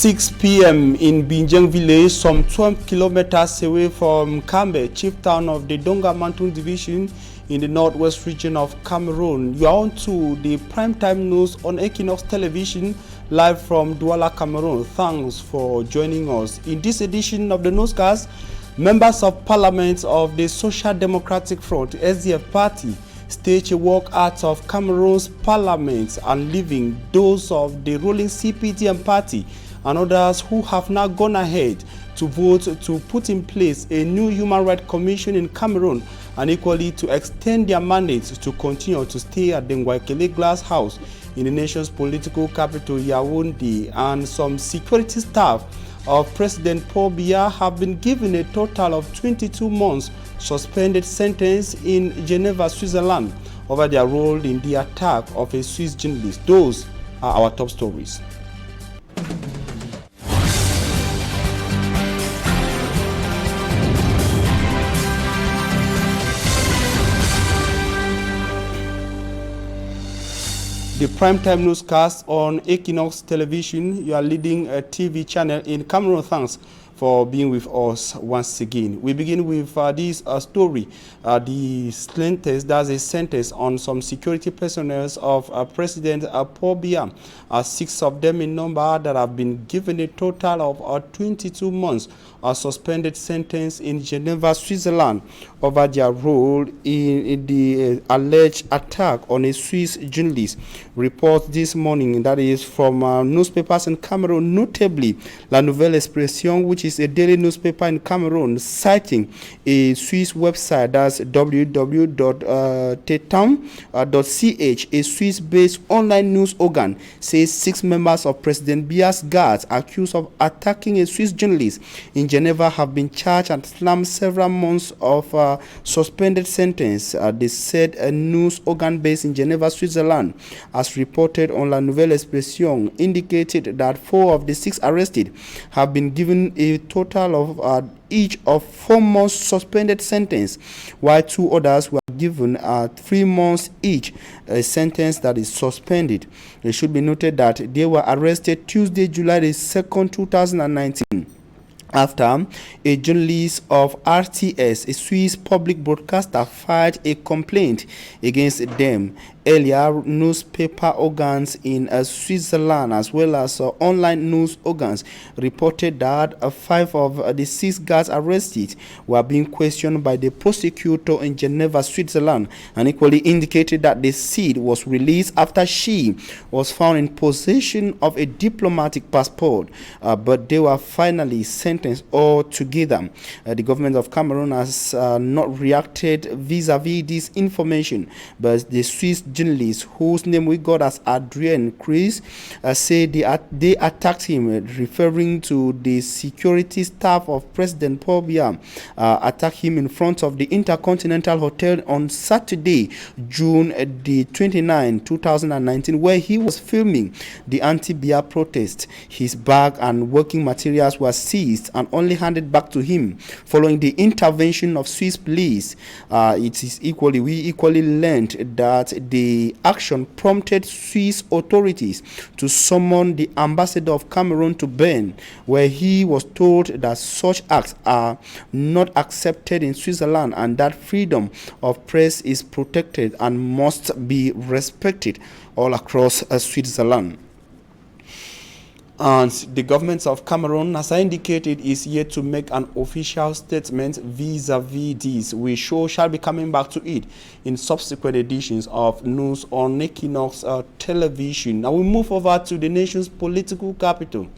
6 p.m. in Binjang village, some 12 kilometers away from Kambe, chief town of the Donga Mountain Division in the northwest region of Cameroon. You are on to the primetime news on Equinox television, live from Douala, Cameroon. Thanks for joining us. In this edition of the newscast, members of parliament of the Social Democratic Front, SDF party, stage a walk out of Cameroon's parliament and leaving those of the ruling CPDM party and others who have now gone ahead to vote to put in place a new human rights commission in Cameroon and equally to extend their mandate to continue to stay at the Ngwaikele Glass House in the nation's political capital, Yaoundé. And some security staff of President Paul Biya have been given a total of 22 months suspended sentence in Geneva, Switzerland, over their role in the attack of a Swiss journalist. Those are our top stories. The primetime newscast on Equinox television, you are leading a TV channel in Cameroon. Thanks for being with us once again. We begin with this story. The sentence on some security personnel of President Paul Biya. 6 of them in number that have been given a total of 22 months suspended sentence in Geneva, Switzerland, over their role in the alleged attack on a Swiss journalist. Report this morning, that is from newspapers in Cameroon, notably La Nouvelle Expression, which is a daily newspaper in Cameroon, citing a Swiss website, that's www.tetam.ch, a Swiss-based online news organ, says 6 members of President Biya's guards accused of attacking a Swiss journalist in Geneva have been charged and slammed several months of suspended sentence. They said a news organ based in Geneva, Switzerland, as reported on La Nouvelle Expression, indicated that 4 of the 6 arrested have been given a total of each of 4 months suspended sentence, while 2 others were given 3 months each, a sentence that is suspended. It should be noted that they were arrested Tuesday, July the 2nd, 2019. After a journalist of RTS, a Swiss public broadcaster, filed a complaint against them. Earlier, newspaper organs in Switzerland, as well as online news organs, reported that 5 of the 6 guards arrested were being questioned by the prosecutor in Geneva, Switzerland, and equally indicated that the seed was released after she was found in possession of a diplomatic passport, but they were finally sentenced altogether. The government of Cameroon has not reacted vis-a-vis this information, but the Swiss journalist, whose name we got as Adrien Chris, said they attacked him, referring to the security staff of President Paul Biya, attacked him in front of the Intercontinental Hotel on Saturday, June the 29th, 2019, where he was filming the anti-Biya protest. His bag and working materials were seized and only handed back to him following the intervention of Swiss police. We equally learned that the action prompted Swiss authorities to summon the ambassador of Cameroon to Bern, where he was told that such acts are not accepted in Switzerland and that freedom of press is protected and must be respected all across Switzerland. And the government of Cameroon, as I indicated, is yet to make an official statement vis-a-vis this. We shall be coming back to it in subsequent editions of news on Equinox television. Now we move over to the nation's political capital,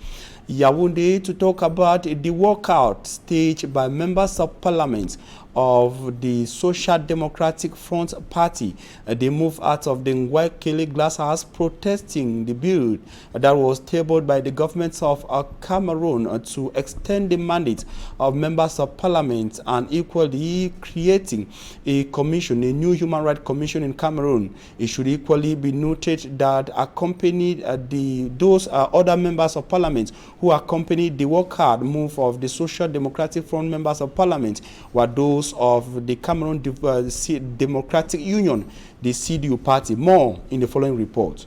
Yaoundé, to talk about the walkout staged by members of parliament of the Social Democratic Front Party. They moved out of the Ngwaikele Glass House protesting the bill that was tabled by the government of Cameroon to extend the mandate of members of parliament and equally creating a commission, a new human rights commission in Cameroon. It should equally be noted that accompanied those other members of parliament who accompanied the walkout move of the Social Democratic Front members of parliament were those of the Cameroon Democratic Union, the CDU party. More in the following report.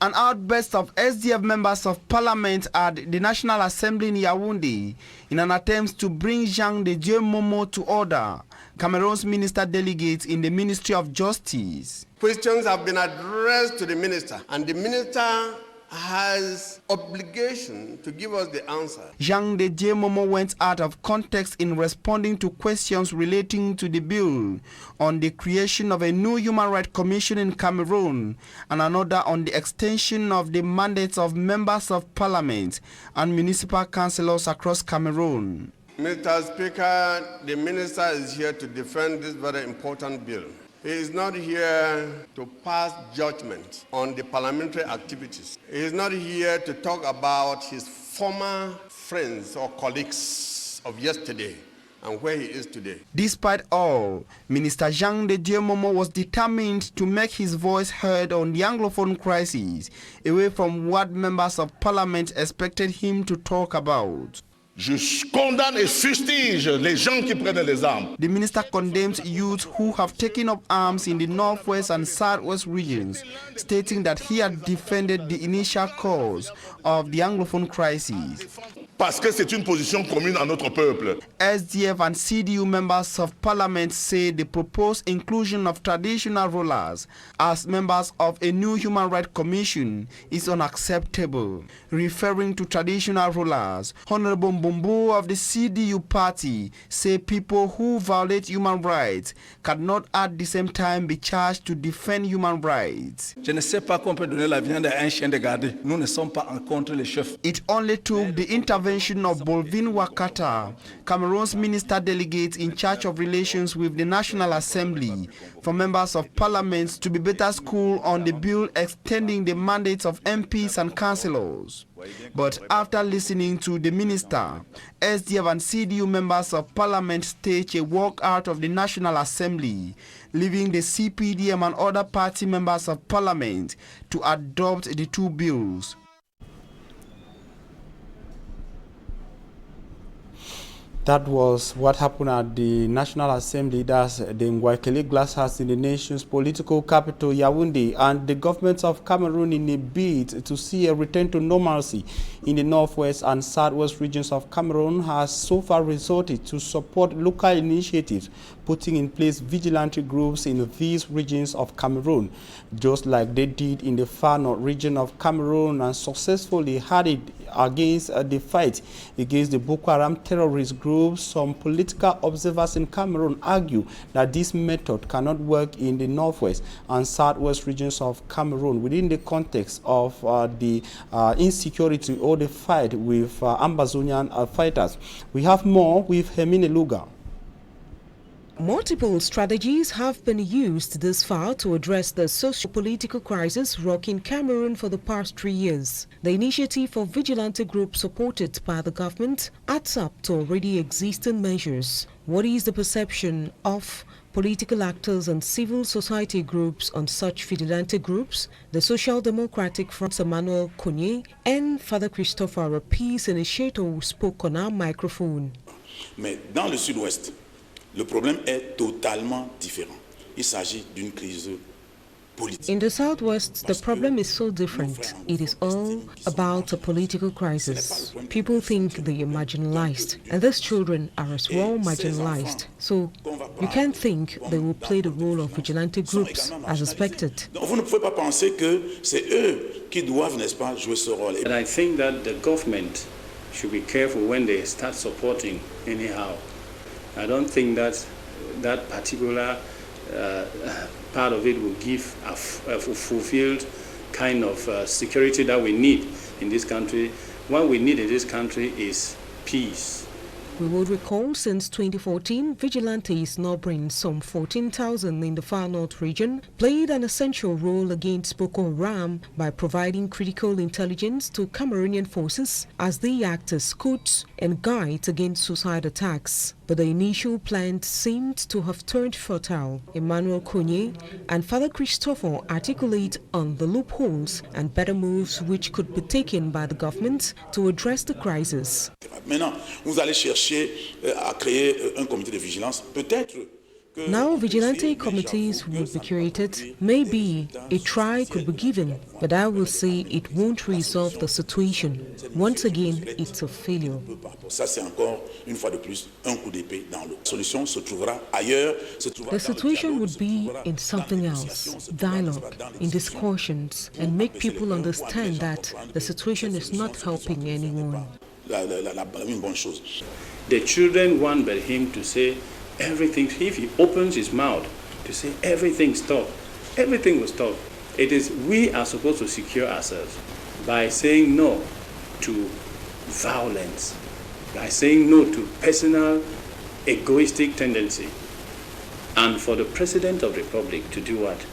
An outburst of SDF members of parliament at the National Assembly in Yaoundé in an attempt to bring Jean de Dieu Momo to order, Cameroon's minister delegate in the Ministry of Justice. Questions have been addressed to the minister, and the minister has obligation to give us the answer. Jean de Dieu Momo went out of context in responding to questions relating to the bill on the creation of a new human rights commission in Cameroon and another on the extension of the mandates of members of parliament and municipal councillors across Cameroon. Mr. Speaker, the minister is here to defend this very important bill. He is not here to pass judgment on the parliamentary activities. He is not here to talk about his former friends or colleagues of yesterday and where he is today. Despite all, Minister Jean de Dieu Momo was determined to make his voice heard on the Anglophone crisis, away from what members of parliament expected him to talk about. Je condamne et fustige les gens qui prennent les armes. The minister condemns youths who have taken up arms in the northwest and southwest regions, stating that he had defended the initial cause of the Anglophone crisis. Parce que c'est une position commune à notre peuple. SDF and CDU members of parliament say the proposed inclusion of traditional rulers as members of a new human rights commission is unacceptable. Referring to traditional rulers, Honorable Mbumbu of the CDU party say people who violate human rights cannot at the same time be charged to defend human rights. Je ne sais pas qu'on peut donner la viande à un chien de garde. Nous ne sommes pas en contre les chefs. It only took the intervention of Bolvin Wakata, Cameroon's minister delegate in charge of relations with the National Assembly, for members of parliament to be better schooled on the bill extending the mandates of MPs and councillors. But after listening to the minister, SDF and CDU members of parliament staged a walk out of the National Assembly, leaving the CPDM and other party members of parliament to adopt the two bills. That was what happened at the National Assembly, that's the Ngwaikele Glass House in the nation's political capital, Yaoundé, and the government of Cameroon, in a bid to see a return to normalcy in the northwest and southwest regions of Cameroon, has so far resorted to support local initiatives putting in place vigilante groups in these regions of Cameroon, just like they did in the far north region of Cameroon and successfully had it against the fight against the Boko Haram terrorist group. Some political observers in Cameroon argue that this method cannot work in the northwest and southwest regions of Cameroon within the context of the insecurity or the fight with Ambazonian fighters. We have more with Hermine Luga. Multiple strategies have been used thus far to address the socio-political crisis rocking Cameroon for the past 3 years. The initiative of vigilante groups supported by the government adds up to already existing measures. What is the perception of political actors and civil society groups on such vigilante groups? The Social Democratic Front's Emmanuel Konye and Father Christopher, a peace initiator, spoke on our microphone. Mais dans le sud-ouest, le problème est totalement différent. Il s'agit d'une crise politique. In the southwest, the problem is so different. It is all about a political crisis. People think they are marginalized, and these children are as well marginalized. So you can't think they will play the role of vigilante groups as expected. Donc vous ne pouvez pas penser que c'est eux qui doivent, n'est-ce pas, jouer ce rôle. And I think that the government should be careful when they start supporting anyhow. I don't think that that particular part of it will give a fulfilled kind of security that we need in this country. What we need in this country is peace. We would recall since 2014, vigilantes numbering some 14,000 in the far north region played an essential role against Boko Haram by providing critical intelligence to Cameroonian forces as they act as scouts and guides against suicide attacks. But the initial plan seemed to have turned fertile. Emmanuel Konye and Father Christopher articulate on the loopholes and better moves which could be taken by the government to address the crisis. Maintenant, vous allez chercher à créer un comité de vigilance. Peut-être Now vigilante committees would be created. Maybe a try could be given, but I will say it won't resolve the situation. Once again, it's a failure. The situation would be in something else, dialogue, in discussions, and make people understand that the situation is not helping anyone. The children want but him to say everything. If he opens his mouth to say everything stop, everything will stop. It is we are supposed to secure ourselves by saying no to violence, by saying no to personal egoistic tendency. And for the President of the Republic to do what?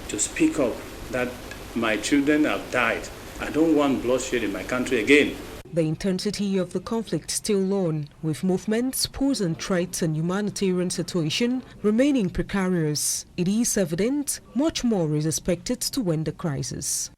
To speak up that my children have died. I don't want bloodshed in my country again. The intensity of the conflict still on, with movements, posing threats and humanitarian situation remaining precarious. It is evident much more is expected to end the crisis.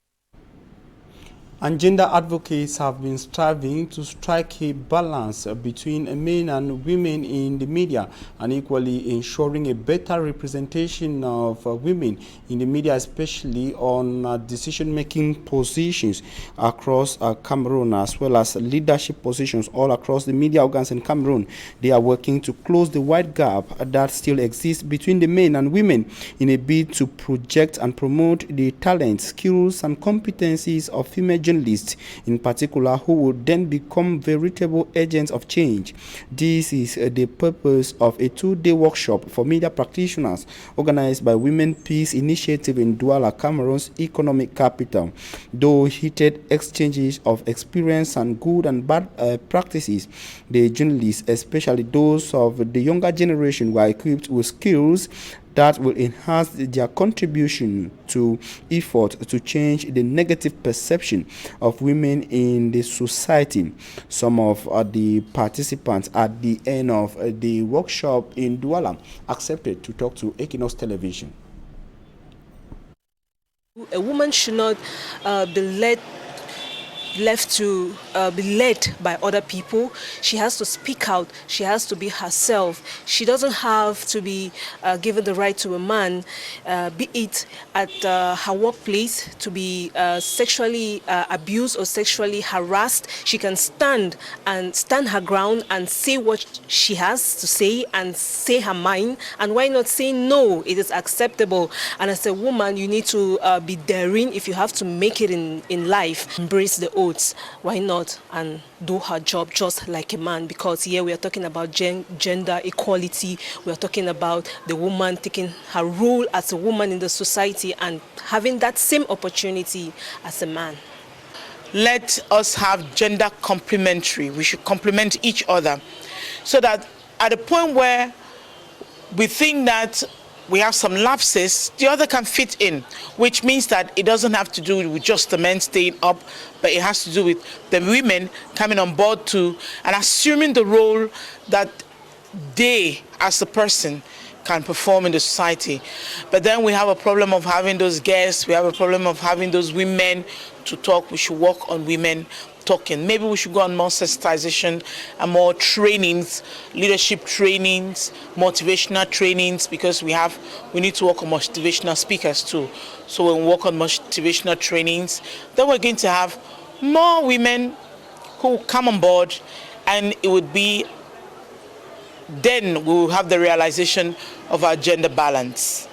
And gender advocates have been striving to strike a balance between men and women in the media, and equally ensuring a better representation of women in the media, especially on decision-making positions across Cameroon, as well as leadership positions all across the media organs in Cameroon. They are working to close the wide gap that still exists between the men and women in a bid to project and promote the talents, skills, and competencies of female journalists in particular, who would then become veritable agents of change. This is the purpose of a two-day workshop for media practitioners organized by Women Peace Initiative in Douala, Cameroon's economic capital. Though heated exchanges of experience and good and bad practices, the journalists, especially those of the younger generation, were equipped with skills that will enhance their contribution to effort to change the negative perception of women in the society. Some of the participants at the end of the workshop in Douala accepted to talk to EQUINOXE television. A woman should not be left to be led by other people. She has to speak out. She has to be herself. She doesn't have to be given the right to a man, be it at her workplace, to be sexually abused or sexually harassed. She can stand her ground and say what she has to say and say her mind. And why not say no? It is acceptable. And as a woman, you need to be daring. If you have to make it in life, embrace the oaths. Why not? And do her job just like a man, because here we are talking about gender equality. We are talking about the woman taking her role as a woman in the society and having that same opportunity as a man. Let us have gender complementary. We should complement each other, so that at the point where we think that we have some lapses, the other can fit in, which means that it doesn't have to do with just the men staying up, but it has to do with the women coming on board too and assuming the role that they, as a person, can perform in the society. But then we have a problem of having those guests, we have a problem of having those women to talk. We should work on women talking. Maybe we should go on more sensitization and more trainings, leadership trainings, motivational trainings, because we need to work on motivational speakers too. So when we work on motivational trainings, then we're going to have more women who come on board, and it would be, then we will have the realization of our gender balance.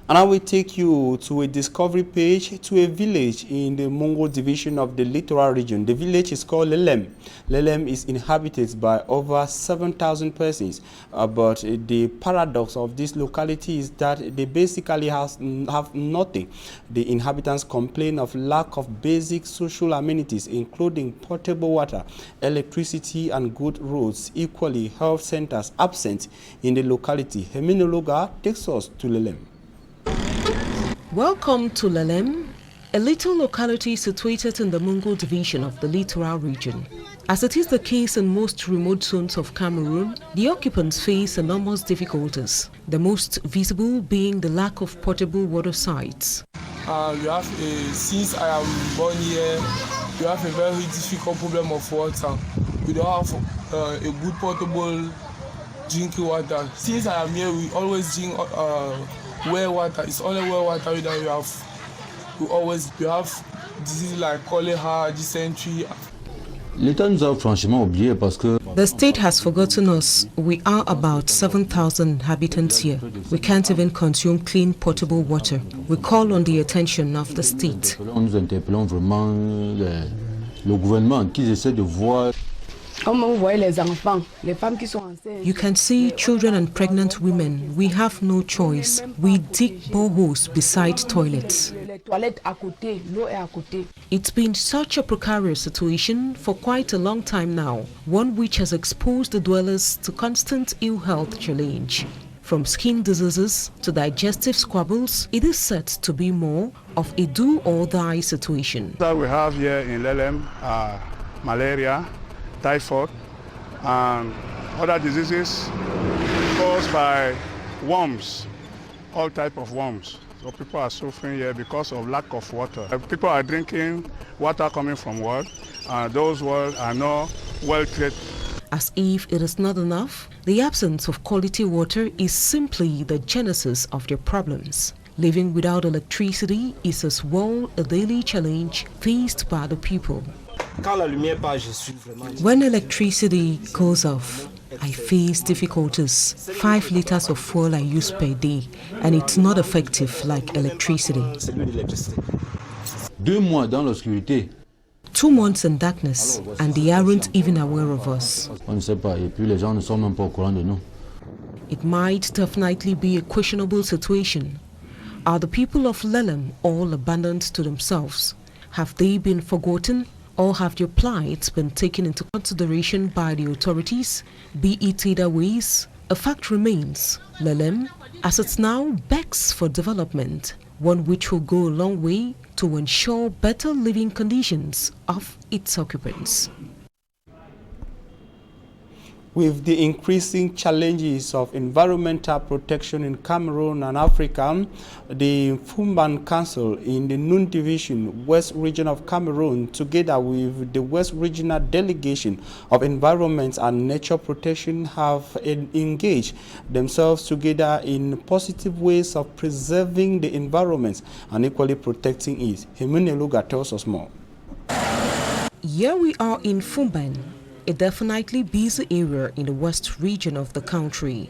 And I will take you to a discovery page to a village in the Mongo division of the littoral region. The village is called Lelem. Lelem is inhabited by over 7,000 persons. But the paradox of this locality is that they basically have nothing. The inhabitants complain of lack of basic social amenities, including potable water, electricity, and good roads. Equally, health centers absent in the locality. Heminologa takes us to Lelem. Welcome to Lelem, a little locality situated in the Mungo division of the littoral region. As it is the case in most remote zones of Cameroon, the occupants face enormous difficulties, the most visible being the lack of potable water sites. Since I am born here, we have a very difficult problem of water. We don't have a good potable drinking water. Since I am here, we always drink well water. It's only well water that we have diseases like cholera, dysentery. L'État nous a franchement oublié parce que the state has forgotten us. We are about 7,000 inhabitants here. We can't even consume clean potable water. We call on the attention of the state. Nous interpellons vraiment le gouvernement qui essaie de voir. You can see children and pregnant women. We have no choice. We dig boreholes beside toilets. It's been such a precarious situation for quite a long time now, one which has exposed the dwellers to constant ill health challenge. From skin diseases to digestive squabbles, it is said to be more of a do-or-die situation. That we have here in Lelem are malaria, typhoid, and other diseases caused by worms, all types of worms. So people are suffering here because of lack of water. People are drinking water coming from wells, and those wells are not well treated. As if it is not enough, the absence of quality water is simply the genesis of their problems. Living without electricity is as well a daily challenge faced by the people. When electricity goes off, I face difficulties. 5 liters of fuel I use per day, and it's not effective like electricity. 2 mois dans l'obscurité. 2 months in darkness, and they aren't even aware of us. On ne sait pas, et puis les gens ne sont même pas au courant de nous. It might definitely be a questionable situation. Are the people of Lelem all abandoned to themselves? Have they been forgotten? Or have their plight been taken into consideration by the authorities? Be it either ways, a fact remains. Lelem, as it's now, begs for development, one which will go a long way to ensure better living conditions of its occupants. With the increasing challenges of environmental protection in Cameroon and Africa, the Fumban Council in the Nun Division, West Region of Cameroon, together with the West Regional Delegation of Environment and Nature Protection, have engaged themselves together in positive ways of preserving the environment and equally protecting it. Himune Luga tells us more. Here we are in Fumban, a definitely busy area in the west region of the country.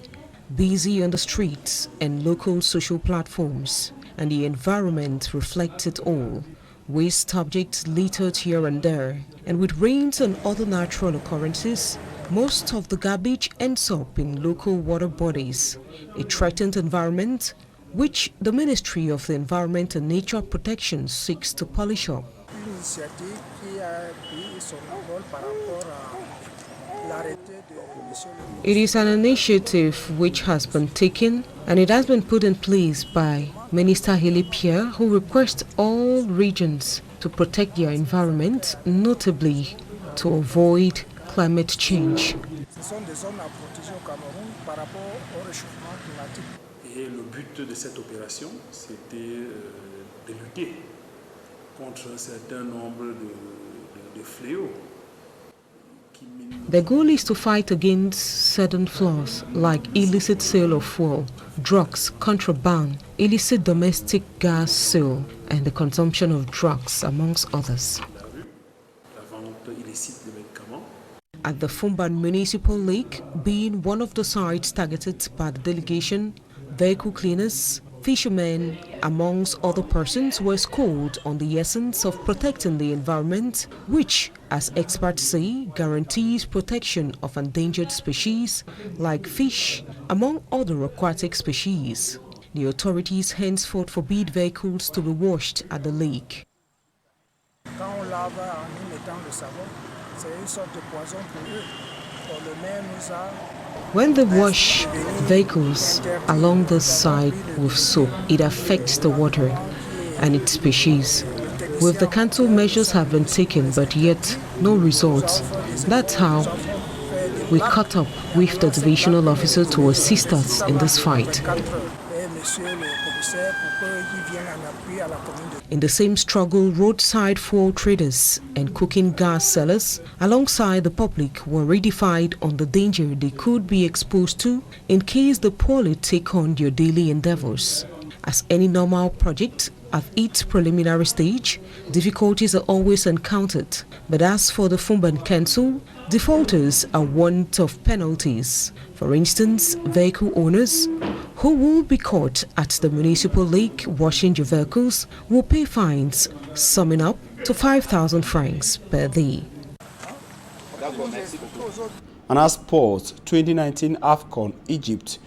Busy on the streets and local social platforms, and the environment reflects it all. Waste objects littered here and there, and with rains and other natural occurrences, most of the garbage ends up in local water bodies, a threatened environment which the Ministry of the Environment and Nature Protection seeks to polish up. It is an initiative which has been taken, and it has been put in place by Minister Heli Pierre, who requests all regions to protect their environment, notably to avoid climate change. Et le but de cette opération, c'était de lutter contre un certain nombre de fléaux. The goal is to fight against certain flaws like illicit sale of fuel, drugs, contraband, illicit domestic gas sale, and the consumption of drugs, amongst others. At the Fumban Municipal Lake, being one of the sites targeted by the delegation, vehicle cleaners, fishermen, amongst other persons, were schooled on the essence of protecting the environment, which, as experts say, guarantees protection of endangered species like fish, among other aquatic species. The authorities henceforth forbid vehicles to be washed at the lake. When they wash vehicles along the side with soap, it affects the water and its species. With the council, measures have been taken, but yet no results. That's how we caught up with the divisional officer to assist us in this fight. In the same struggle, roadside fuel traders and cooking gas sellers alongside the public were reedified on the danger they could be exposed to in case the poorly take on their daily endeavors. As any normal project, at its preliminary stage, difficulties are always encountered. But as for the Fumban Council, defaulters are warned of penalties. For instance, vehicle owners who will be caught at the municipal lake washing their vehicles will pay fines summing up to 5,000 francs per day. And as sports, 2019 AFCON Egypt,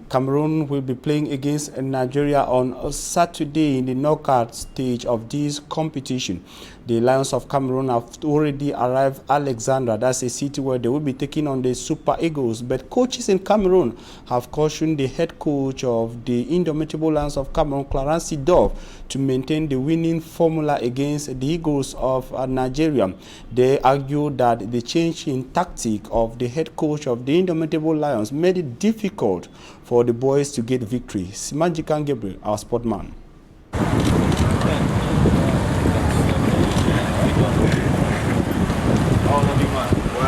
Cameroon will be playing against Nigeria on Saturday in the knockout stage of this competition. The Lions of Cameroon have already arrived at Alexandria. That's a city where they will be taking on the Super Eagles. But coaches in Cameroon have cautioned the head coach of the indomitable Lions of Cameroon, Clarence Seedorf, to maintain the winning formula against the Eagles of Nigeria. They argue that the change in tactic of the head coach of the indomitable Lions made it difficult for the boys to get victory. Simanjikan Gabriel, our sportman.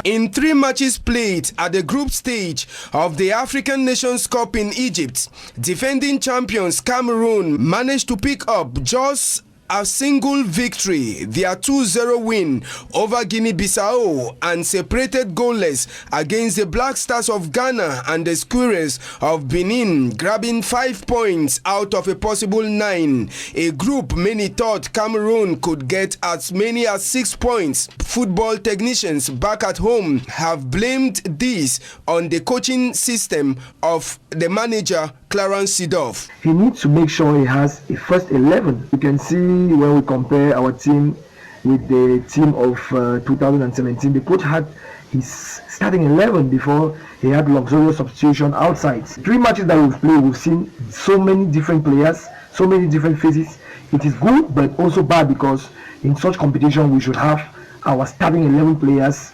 In 3 matches played at the group stage of the African Nations Cup in Egypt, defending champions Cameroon managed to pick up just a single victory, their 2-0 win over Guinea-Bissau, and separated goalless against the Black Stars of Ghana and the Squirrels of Benin, grabbing 5 points out of a possible 9. A group many thought Cameroon could get as many as 6 points. Football technicians back at home have blamed this on the coaching system of the manager Clarence Seedorf. He needs to make sure he has a first 11. You can see when we compare our team with the team of 2017, the coach had his starting 11 before he had luxurious substitution outside. 3 matches that we've played, we've seen so many different players, so many different faces. It is good but also bad, because in such competition we should have our starting 11 players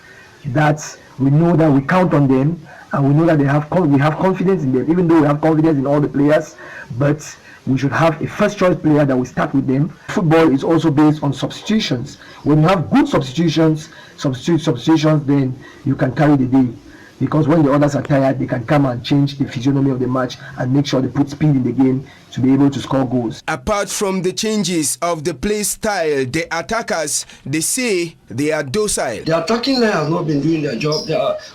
that we know that we count on them, and we know that we have confidence in them, even though we have confidence in all the players, but we should have a first choice player that we start with them. Football is also based on substitutions. When you have good substitutions, then you can carry the day. Because when the others are tired, they can come and change the physiognomy of the match and make sure they put speed in the game to be able to score goals. Apart from the changes of the play style, the attackers, they say they are docile. The attacking line has not been doing their job.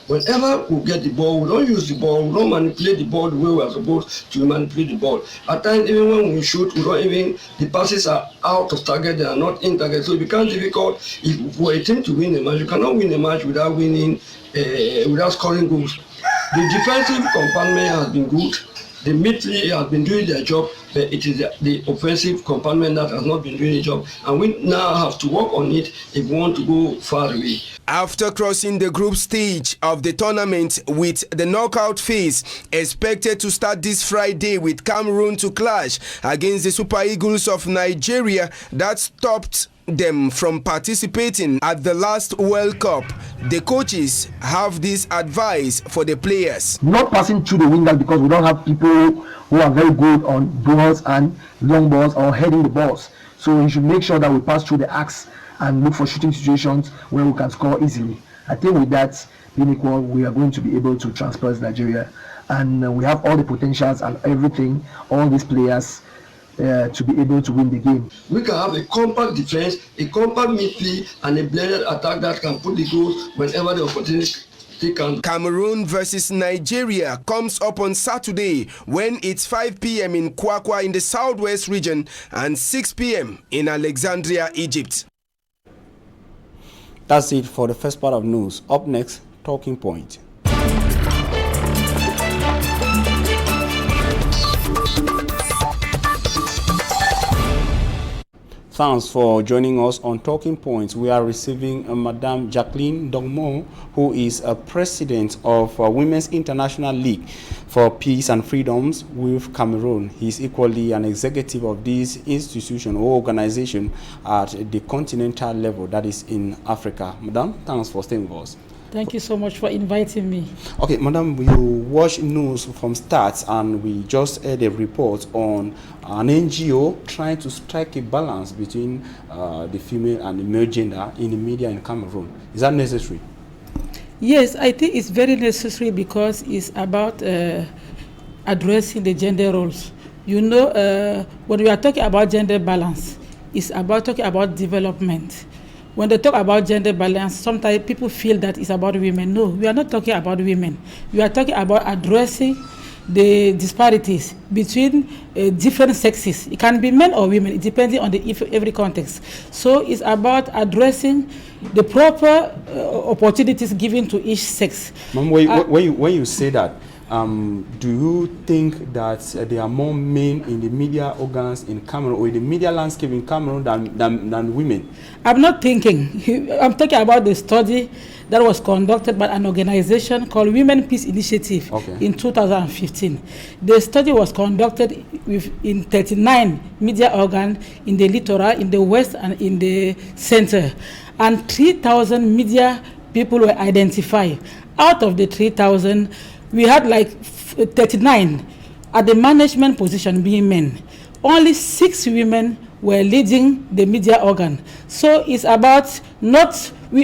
Whenever we get the ball, we don't use the ball, we don't manipulate the ball the way we are supposed to manipulate the ball. At times, even when we shoot, the passes are out of target, they are not in target. So it becomes difficult if we're a team to win the match. You cannot win a match without winning, without scoring goals. The defensive compartment has been good. The midfield has been doing their job, but it is the offensive compartment that has not been doing the job. And we now have to work on it if we want to go far away. After crossing the group stage of the tournament, with the knockout phase expected to start this Friday with Cameroon to clash against the Super Eagles of Nigeria that stopped them from participating at the last World Cup, the coaches have this advice for the players. Not passing through the wingers, because we don't have people who are very good on balls and long balls or heading the balls. So we should make sure that we pass through the axe and look for shooting situations where we can score easily. I think with that being equal, we are going to be able to transpose Nigeria, and we have all the potentials and everything, all these players to be able to win the game. We can have a compact defense, a compact midfield, and a blended attack that can put the goals whenever the opportunity comes. Cameroon versus Nigeria comes up on Saturday, when it's 5 p.m. in Kwakwa in the southwest region and 6 p.m. in Alexandria, Egypt. That's it for the first part of news. Up next, Talking Point. Thanks for joining us on Talking Points. We are receiving Madame Jacqueline Dongmo, who is a president of Women's International League for Peace and Freedoms with Cameroon. He's equally an executive of this institution or organization at the continental level, that is in Africa. Madame, thanks for staying with us. Thank you so much for inviting me. Okay, madam, we watch news from start, and we just heard a report on an NGO trying to strike a balance between the female and the male gender in the media in Cameroon. Is that necessary? Yes, I think it's very necessary because it's about addressing the gender roles. You know, when we are talking about gender balance, it's about talking about development. When they talk about gender balance, sometimes people feel that it's about women. No, we are not talking about women. We are talking about addressing the disparities between different sexes. It can be men or women, it depends on every context. So it's about addressing the proper opportunities given to each sex. Ma'am, when you say that, do you think that there are more men in the media organs in Cameroon or in the media landscape in Cameroon than women? I'm not thinking. I'm talking about the study that was conducted by an organization called Women Peace Initiative in 2015. The study was conducted in 39 media organs in the littoral, in the west, and in the center. And 3,000 media people were identified. Out of the 3,000, we had like 39 at the management position being men. Only 6 women were leading the media organ. So it's about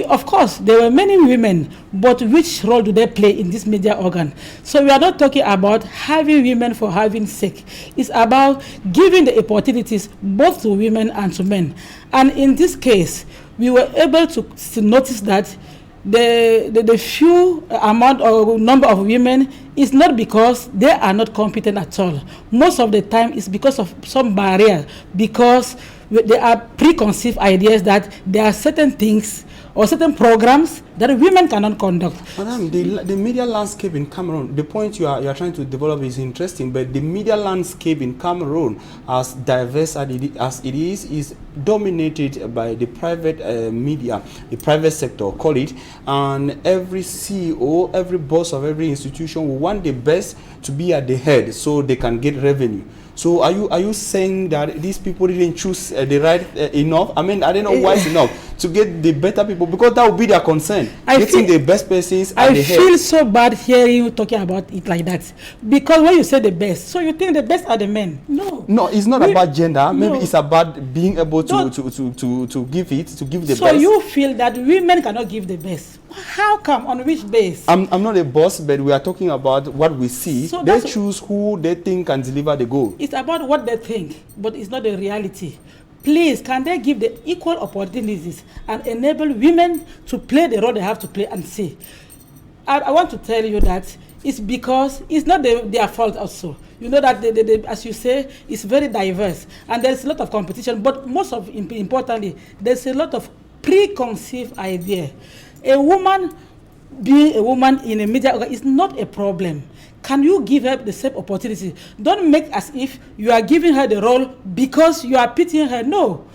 of course, there were many women, but which role do they play in this media organ? So we are not talking about having women for having sake. It's about giving the opportunities both to women and to men. And in this case, we were able to notice that the few amount or number of women is not because they are not competent at all. Most of the time it's because of some barrier, because there are preconceived ideas that there are certain things or certain programs that women cannot conduct. Madam, the media landscape in Cameroon, the point you are trying to develop is interesting, but the media landscape in Cameroon, as diverse as it is dominated by the private media, the private sector, call it, and every CEO, every boss of every institution will want the best to be at the head so they can get revenue. So are you saying that these people didn't choose the right enough? I mean, I don't know wise enough to get the better people, because that would be their concern. Getting the best persons at the head. I feel so bad hearing you talking about it like that, because when you say the best, so you think the best are the men. No, it's not about gender. Maybe it's about being able to give the best. So you feel that women cannot give the best? How come? On which base? I'm not a boss, but we are talking about what we see. So they choose who they think can deliver the goal. It's about what they think, but it's not the reality. Please, can they give the equal opportunities and enable women to play the role they have to play and see? I want to tell you that it's because it's not their fault also. You know that, as you say, it's very diverse and there's a lot of competition, but most of importantly, there's a lot of preconceived idea. A woman being a woman in a media organ is not a problem. Can you give her the same opportunity? Don't make as if you are giving her the role because you are pitying her. No.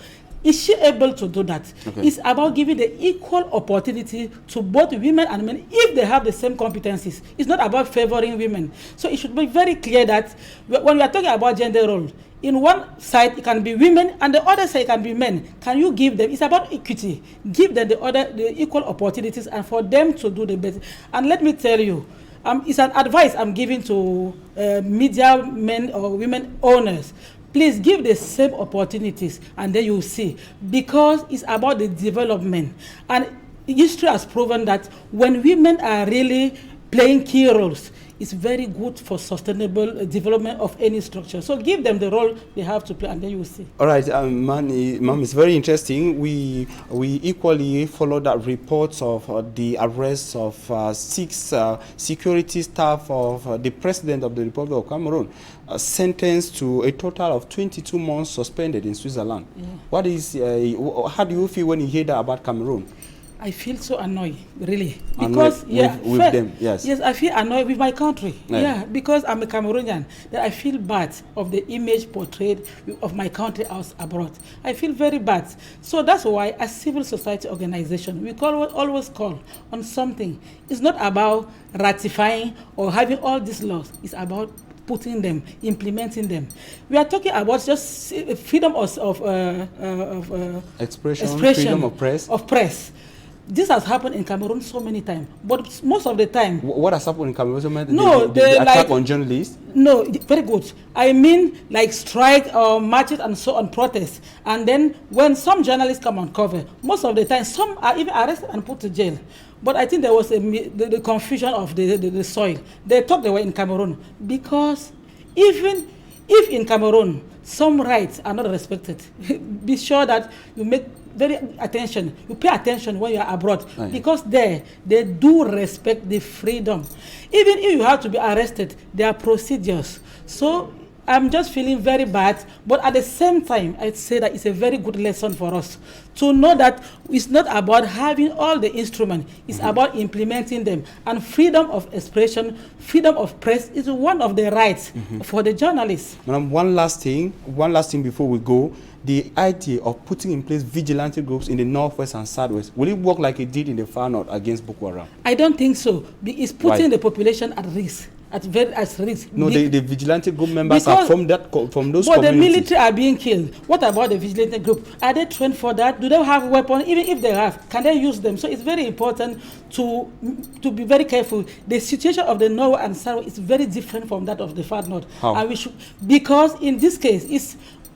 Is she able to do that? It's about giving the equal opportunity to both women and men if they have the same competencies. It's not about favoring women. So it should be very clear that when we are talking about gender role, in one side it can be women and the other side can be men. Can you give them? It's about equity. Give them the equal opportunities and for them to do the best. And let me tell you, it's an advice I'm giving to media men or women owners. Please give the same opportunities and then you'll see, because it's about the development. And history has proven that when women are really playing key roles, it's very good for sustainable development of any structure. So give them the role they have to play and then you will see. All right, ma'am, it's very interesting. We equally follow that report of the arrest of 6 security staff of the President of the Republic of Cameroon, sentenced to a total of 22 months suspended in Switzerland. Yeah. How do you feel when you hear that about Cameroon? I feel so annoyed, really, because with them, yes, I feel annoyed with my country. Yeah, because I'm a Cameroonian. That I feel bad of the image portrayed of my country out abroad. I feel very bad. So that's why, as civil society organization, we always call on something. It's not about ratifying or having all these laws. It's about putting them, implementing them. We are talking about just freedom of expression, freedom of press. This has happened in Cameroon so many times, but most of the time. What has happened in Cameroon? So many, No, the attack like, on journalists? No, very good. I mean, like strike or marches and so on, protests. And then when some journalists come on cover, most of the time, some are even arrested and put to jail. But I think there was the confusion of the soil. They thought they were in Cameroon because even if in Cameroon some rights are not respected, be sure that you make you pay attention when you are abroad, because they do respect the freedom. Even if you have to be arrested, there are procedures. So I'm just feeling very bad, but at the same time, I'd say that it's a very good lesson for us to know that it's not about having all the instruments, it's about implementing them. And freedom of expression, freedom of press is one of the rights for the journalists. Madam, one last thing before we go. The idea of putting in place vigilante groups in the northwest and southwest, will it work like it did in the far north against Boko Haram? I don't think so. It's putting the population at risk. At risk. No, the vigilante group members are from those communities. But the military are being killed. What about the vigilante group? Are they trained for that? Do they have weapons? Even if they have, can they use them? So it's very important to be very careful. The situation of the north and south is very different from that of the far north. How? And we should, because in this case, it's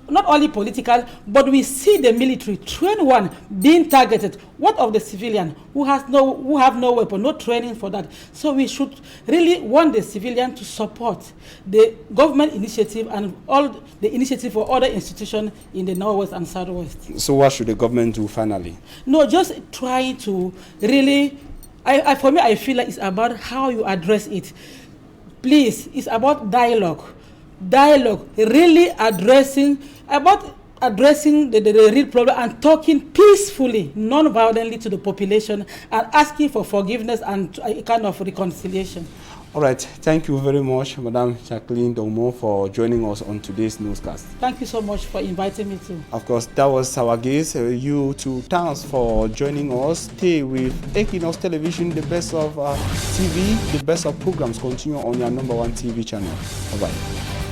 not only political, but we see the military trained one being targeted. What of the civilian who have no weapon, no training for that? So we should really want the civilian to support the government initiative and all the initiative for other institutions in the northwest and southwest. So what should the government do finally? No, just trying to really, for me, I feel like it's about how you address it. Please, it's about dialogue, really addressing the real problem and talking peacefully, non-violently to the population and asking for forgiveness and a kind of reconciliation. All right. Thank you very much, Madam Jacqueline Domo, for joining us on today's newscast. Thank you so much for inviting me too. Of course, that was our guest. You too, thanks for joining us. Stay with Equinox Television, the best of TV, the best of programs continue on your #1 TV channel. Bye-bye.